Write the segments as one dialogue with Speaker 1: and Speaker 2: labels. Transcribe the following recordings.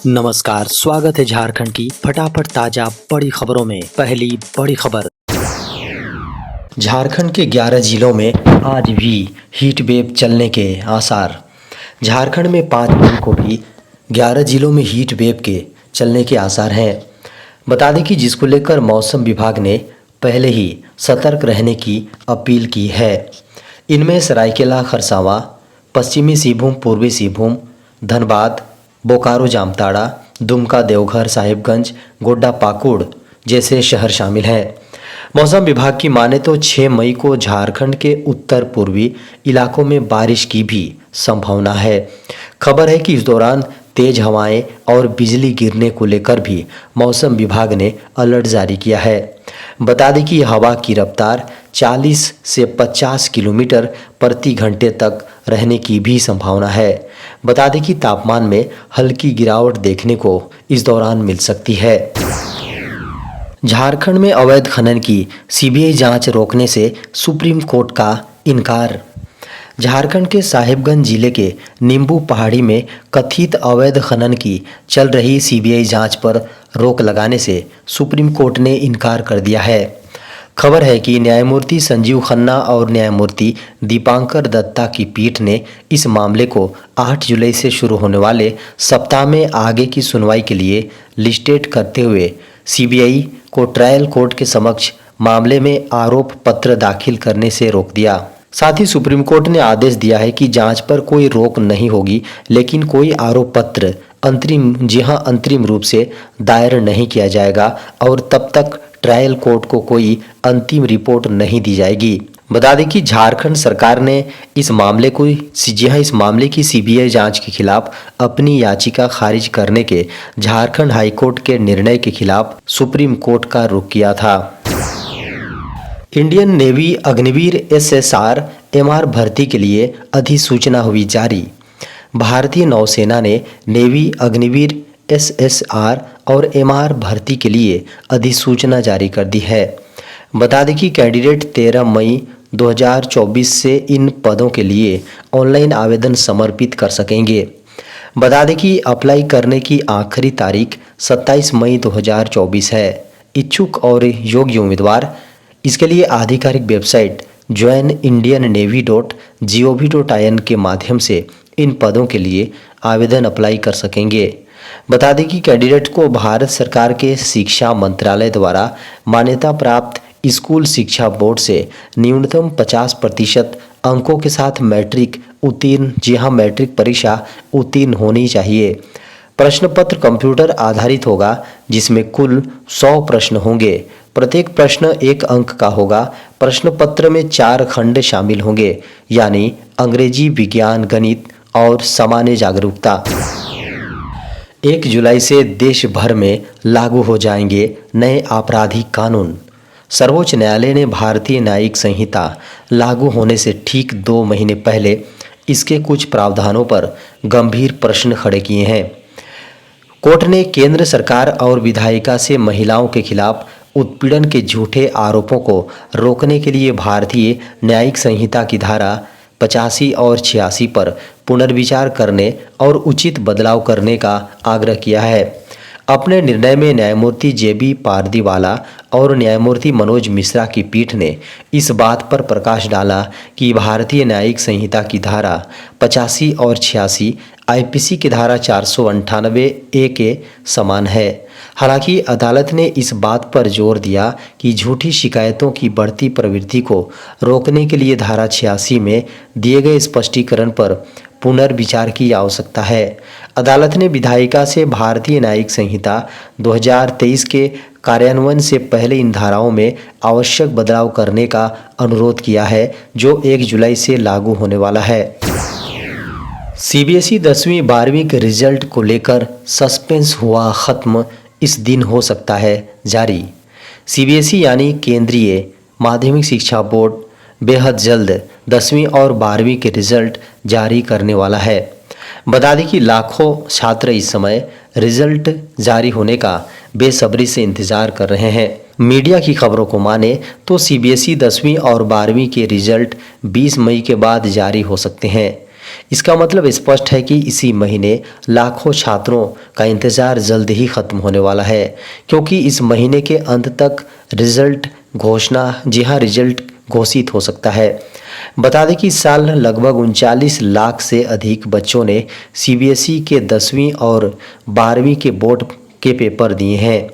Speaker 1: नमस्कार, स्वागत है झारखंड की फटाफट ताजा बड़ी खबरों में। पहली बड़ी खबर, झारखंड के 11 जिलों में आज भी हीट वेव चलने के आसार। झारखंड में 5 मई को भी 11 जिलों में हीट वेव के चलने के आसार हैं। बता दें कि जिसको लेकर मौसम विभाग ने पहले ही सतर्क रहने की अपील की है। इनमें सरायकेला खरसावां, पश्चिमी सिंहभूम, पूर्वी सिंहभूम, धनबाद, बोकारो जामताड़ा, दुमका, देवघर, साहिबगंज, गोड्डा, पाकुड़ जैसे शहर शामिल हैं। मौसम विभाग की माने तो 6 मई को झारखंड के उत्तर पूर्वी इलाकों में बारिश की भी संभावना है। खबर है कि इस दौरान तेज हवाएं और बिजली गिरने को लेकर भी मौसम विभाग ने अलर्ट जारी किया है। बता दें कि हवा की रफ्तार 40 से 50 किलोमीटर प्रति घंटे तक रहने की भी संभावना है। बता दें कि तापमान में हल्की गिरावट देखने को इस दौरान मिल सकती है। झारखंड में अवैध खनन की सीबीआई जांच रोकने से सुप्रीम कोर्ट का इनकार। झारखंड के साहिबगंज जिले के नींबू पहाड़ी में कथित अवैध खनन की चल रही सीबीआई जांच पर रोक लगाने से सुप्रीम कोर्ट ने इनकार कर दिया है। खबर है कि न्यायमूर्ति संजीव खन्ना और न्यायमूर्ति दीपांकर दत्ता की पीठ ने इस मामले को 8 जुलाई से शुरू होने वाले सप्ताह में आगे की सुनवाई के लिए लिस्टेड करते हुए सीबीआई को ट्रायल कोर्ट के समक्ष मामले में आरोप पत्र दाखिल करने से रोक दिया। साथ ही सुप्रीम कोर्ट ने आदेश दिया है कि जांच पर कोई रोक नहीं होगी, लेकिन कोई आरोप पत्र अंतरिम रूप से दायर नहीं किया जाएगा और तब तक ट्रायल कोर्ट को कोई अंतिम रिपोर्ट नहीं दी जाएगी। बता दें कि झारखंड सरकार ने इस मामले की सीबीआई जांच के खिलाफ अपनी याचिका खारिज करने के झारखंड हाईकोर्ट के निर्णय के खिलाफ सुप्रीम कोर्ट का रुख किया था। Indian navy Agniveer SSR MR भर्ती के लिए अधिसूचना हुई जारी। भारतीय नौसेना ने नेवी अग्निवीर SSR और MR भर्ती के लिए अधिसूचना जारी कर दी है। बता दें कि कैंडिडेट 13 मई 2024 से इन पदों के लिए ऑनलाइन आवेदन समर्पित कर सकेंगे। बता दें कि अप्लाई करने की आखिरी तारीख 27 मई 2024 है। इच्छुक और योग्य उम्मीदवार इसके लिए आधिकारिक वेबसाइट joinindiannavy.gov.in के माध्यम से इन पदों के लिए आवेदन अप्लाई कर सकेंगे। बता दें कि कैंडिडेट को भारत सरकार के शिक्षा मंत्रालय द्वारा मान्यता प्राप्त स्कूल शिक्षा बोर्ड से न्यूनतम 50% अंकों के साथ मैट्रिक परीक्षा उत्तीर्ण होनी चाहिए। प्रश्न पत्र कंप्यूटर आधारित होगा, जिसमें कुल 100 प्रश्न होंगे। प्रत्येक प्रश्न 1 अंक का होगा। प्रश्न पत्र में 4 खंड शामिल होंगे, यानी अंग्रेजी, विज्ञान, गणित और सामान्य जागरूकता। 1 जुलाई से देश भर में लागू हो जाएंगे नए आपराधिक कानून। सर्वोच्च न्यायालय ने भारतीय न्यायिक संहिता लागू होने से ठीक 2 महीने पहले इसके कुछ प्रावधानों पर गंभीर प्रश्न खड़े किए हैं। कोर्ट ने केंद्र सरकार और विधायिका से महिलाओं के खिलाफ उत्पीड़न के झूठे आरोपों को रोकने के लिए भारतीय न्यायिक संहिता की धारा 85 और 86 पर पुनर्विचार करने और उचित बदलाव करने का आग्रह किया है। अपने निर्णय में न्यायमूर्ति JB पारदीवाला और न्यायमूर्ति मनोज मिश्रा की पीठ ने इस बात पर प्रकाश डाला कि भारतीय न्यायिक संहिता की धारा 85 और 86 IPC की धारा 498A के समान है। हालांकि अदालत ने इस बात पर जोर दिया कि झूठी शिकायतों की बढ़ती प्रवृत्ति को रोकने के लिए धारा 86 में दिए गए स्पष्टीकरण पर पुनर्विचार की आवश्यकता है। अदालत ने विधायिका से भारतीय न्यायिक संहिता 2023 के कार्यान्वयन से पहले इन धाराओं में आवश्यक बदलाव करने का अनुरोध किया है, जो 1 जुलाई से लागू होने वाला है। CBSE 10वीं 12वीं के रिजल्ट को लेकर सस्पेंस हुआ खत्म, इस दिन हो सकता है जारी। CBSE यानी केंद्रीय माध्यमिक शिक्षा बोर्ड बेहद जल्द 10वीं और 12वीं के रिजल्ट जारी करने वाला है। बता दें कि लाखों छात्र इस समय रिजल्ट जारी होने का बेसब्री से इंतजार कर रहे हैं। मीडिया की खबरों को माने तो CBSE 10वीं और 12वीं के रिजल्ट 20 मई के बाद जारी हो सकते हैं। इसका मतलब स्पष्ट है कि इसी महीने लाखों छात्रों का इंतजार जल्द ही खत्म होने वाला है, क्योंकि इस महीने के अंत तक रिजल्ट घोषित हो सकता है। बता दें कि इस साल लगभग 39 लाख से अधिक बच्चों ने सीबीएसई के 10वीं और 12वीं के बोर्ड के पेपर दिए हैं।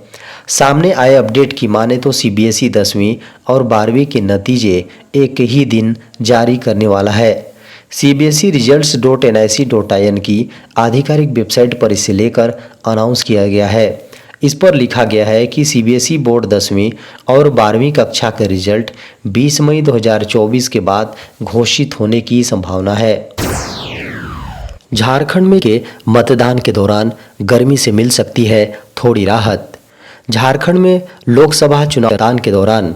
Speaker 1: सामने आए अपडेट की माने तो सीबीएसई 10वीं और 12वीं के नतीजे एक ही दिन जारी करने वाला है। CBSE results.nic.in की आधिकारिक वेबसाइट पर इसे लेकर अनाउंस किया गया है। इस पर लिखा गया है कि CBSE बोर्ड 10वीं और 12वीं कक्षा के रिजल्ट 20 मई 2024 के बाद घोषित होने की संभावना है। झारखंड में के मतदान के दौरान गर्मी से मिल सकती है थोड़ी राहत। झारखंड में लोकसभा चुनाव मतदान के दौरान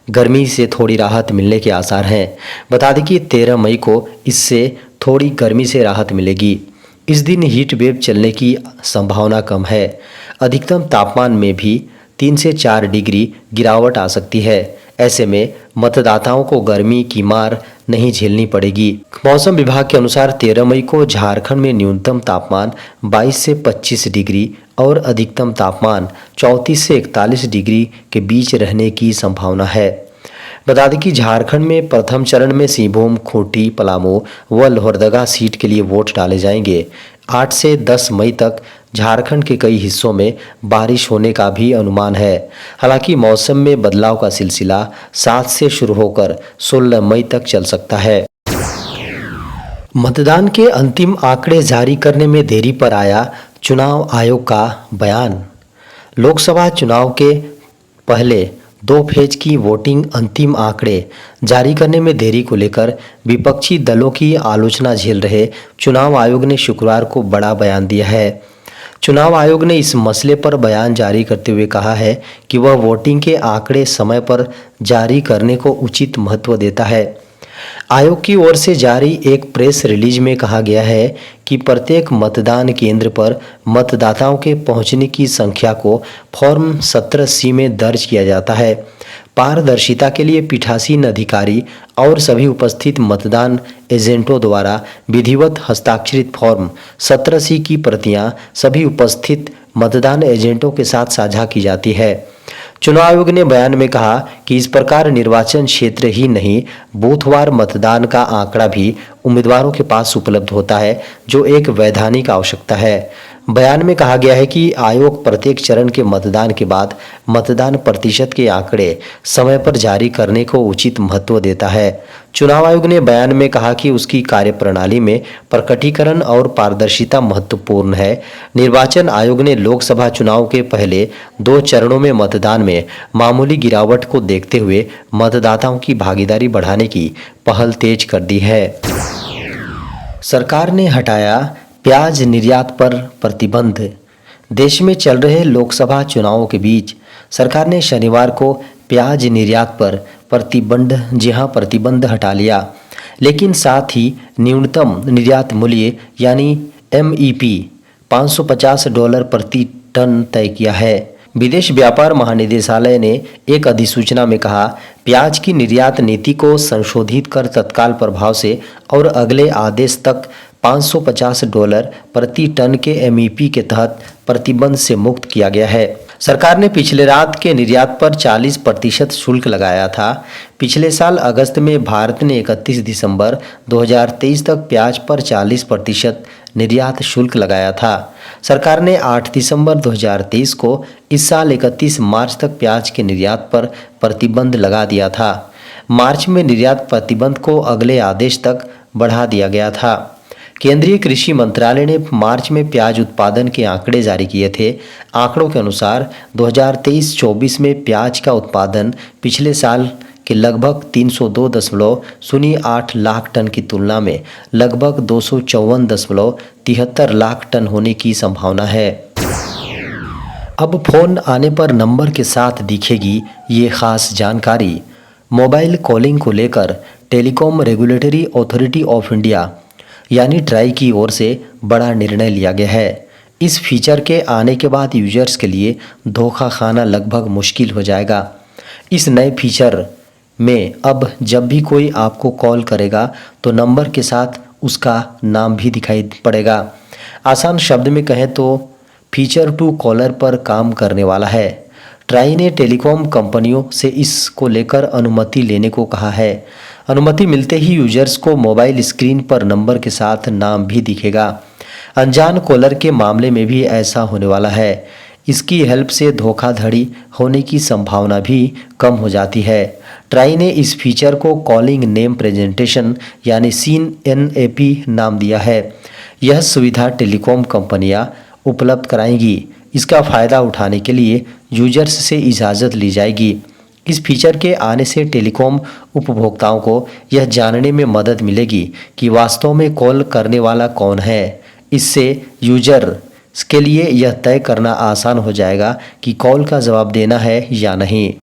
Speaker 1: गर्मी से थोड़ी राहत मिलने के आसार हैं। बता दें कि 13 मई को इससे थोड़ी गर्मी से राहत मिलेगी। इस दिन हीट वेव चलने की संभावना कम है। अधिकतम तापमान में भी 3 से 4 डिग्री गिरावट आ सकती है। ऐसे में मतदाताओं को गर्मी की मार नहीं झेलनी पड़ेगी। मौसम विभाग के अनुसार 13 मई को झारखंड में न्यूनतम तापमान 22 से 25 डिग्री और अधिकतम तापमान 34 से 41 डिग्री के बीच रहने की संभावना है। बता दें कि झारखंड में प्रथम चरण में सिंहभूम, खूंटी, पलामू व लोहरदगा सीट के लिए वोट डाले जाएंगे। 8 से 10 मई तक झारखंड के कई हिस्सों में बारिश होने का भी अनुमान है। हालांकि मौसम में बदलाव का सिलसिला 7 से शुरू होकर 16 मई तक चल सकता है। मतदान के अंतिम आंकड़े जारी करने में देरी पर आया चुनाव आयोग का बयान। लोकसभा चुनाव के पहले 2 फेज की वोटिंग अंतिम आंकड़े जारी करने में देरी को लेकर विपक्षी दलों की आलोचना झेल रहे चुनाव आयोग ने शुक्रवार को बड़ा बयान दिया है। चुनाव आयोग ने इस मसले पर बयान जारी करते हुए कहा है कि वह वोटिंग के आंकड़े समय पर जारी करने को उचित महत्व देता है। आयोग की ओर से जारी एक प्रेस रिलीज में कहा गया है कि प्रत्येक मतदान केंद्र पर मतदाताओं के पहुंचने की संख्या को फॉर्म 17C में दर्ज किया जाता है। पारदर्शिता के लिए पीठासीन अधिकारी और सभी उपस्थित मतदान एजेंटों द्वारा विधिवत हस्ताक्षरित फॉर्म 17C की प्रतियां सभी उपस्थित मतदान एजेंटों के साथ साझा की जाती है। चुनाव आयोग ने बयान में कहा कि इस प्रकार निर्वाचन क्षेत्र ही नहीं, बूथवार मतदान का आंकड़ा भी उम्मीदवारों के पास उपलब्ध होता है, जो एक वैधानिक आवश्यकता है। बयान में कहा गया है कि आयोग प्रत्येक चरण के मतदान के बाद मतदान प्रतिशत के आंकड़े समय पर जारी करने को उचित महत्व देता है। चुनाव आयोग ने बयान में कहा कि उसकी कार्यप्रणाली में प्रकटीकरण और पारदर्शिता महत्वपूर्ण है। निर्वाचन आयोग ने लोकसभा चुनाव के पहले 2 चरणों में मतदान में मामूली गिरावट को देखते हुए मतदाताओं की भागीदारी बढ़ाने की पहल तेज कर दी है। सरकार ने हटाया प्याज निर्यात पर प्रतिबंध। देश में चल रहे लोकसभा चुनावों के बीच सरकार ने शनिवार को प्याज निर्यात पर प्रतिबंध हटा लिया, लेकिन साथ ही न्यूनतम निर्यात मूल्य यानी MEP $550 प्रति टन तय किया है। विदेश व्यापार महानिदेशालय ने एक अधिसूचना में कहा, प्याज की निर्यात नीति को संशोधित कर तत्काल प्रभाव से और अगले आदेश तक $550 प्रति टन के MEP के तहत प्रतिबंध से मुक्त किया गया है। सरकार ने पिछले रात के निर्यात पर 40% शुल्क लगाया था। पिछले साल अगस्त में भारत ने 31 दिसंबर 2023 तक प्याज पर 40% निर्यात शुल्क लगाया था। सरकार ने 8 दिसंबर 2023 को इस साल 31 मार्च तक प्याज के निर्यात पर प्रतिबंध लगा दिया था। मार्च में निर्यात प्रतिबंध को अगले आदेश तक बढ़ा दिया गया था। केंद्रीय कृषि मंत्रालय ने मार्च में प्याज उत्पादन के आंकड़े जारी किए थे। आंकड़ों के अनुसार 2023-24 में प्याज का उत्पादन पिछले साल के लगभग 302.08 लाख टन की तुलना में लगभग 254.73 लाख टन होने की संभावना है। अब फोन आने पर नंबर के साथ दिखेगी ये खास जानकारी। मोबाइल कॉलिंग को लेकर telecom regulatory authority of India यानी ट्राई की ओर से बड़ा निर्णय लिया गया है। इस फीचर के आने के बाद यूजर्स के लिए धोखा खाना लगभग मुश्किल हो जाएगा। इस नए फीचर में अब जब भी कोई आपको कॉल करेगा तो नंबर के साथ उसका नाम भी दिखाई पड़ेगा। आसान शब्द में कहें तो फीचर टू कॉलर पर काम करने वाला है। ट्राई ने टेलीकॉम कंपनियों से इसको लेकर अनुमति लेने को कहा है। अनुमति मिलते ही यूजर्स को मोबाइल स्क्रीन पर नंबर के साथ नाम भी दिखेगा। अनजान कॉलर के मामले में भी ऐसा होने वाला है। इसकी हेल्प से धोखाधड़ी होने की संभावना भी कम हो जाती है। ट्राई ने इस फीचर को कॉलिंग नेम प्रेजेंटेशन यानी CNAP नाम दिया है। यह सुविधा टेलीकॉम कंपनियां उपलब्ध कराएंगी। इसका फ़ायदा उठाने के लिए यूजर्स से इजाज़त ली जाएगी। इस फीचर के आने से टेलीकॉम उपभोक्ताओं को यह जानने में मदद मिलेगी कि वास्तव में कॉल करने वाला कौन है। इससे यूजर के लिए यह तय करना आसान हो जाएगा कि कॉल का जवाब देना है या नहीं।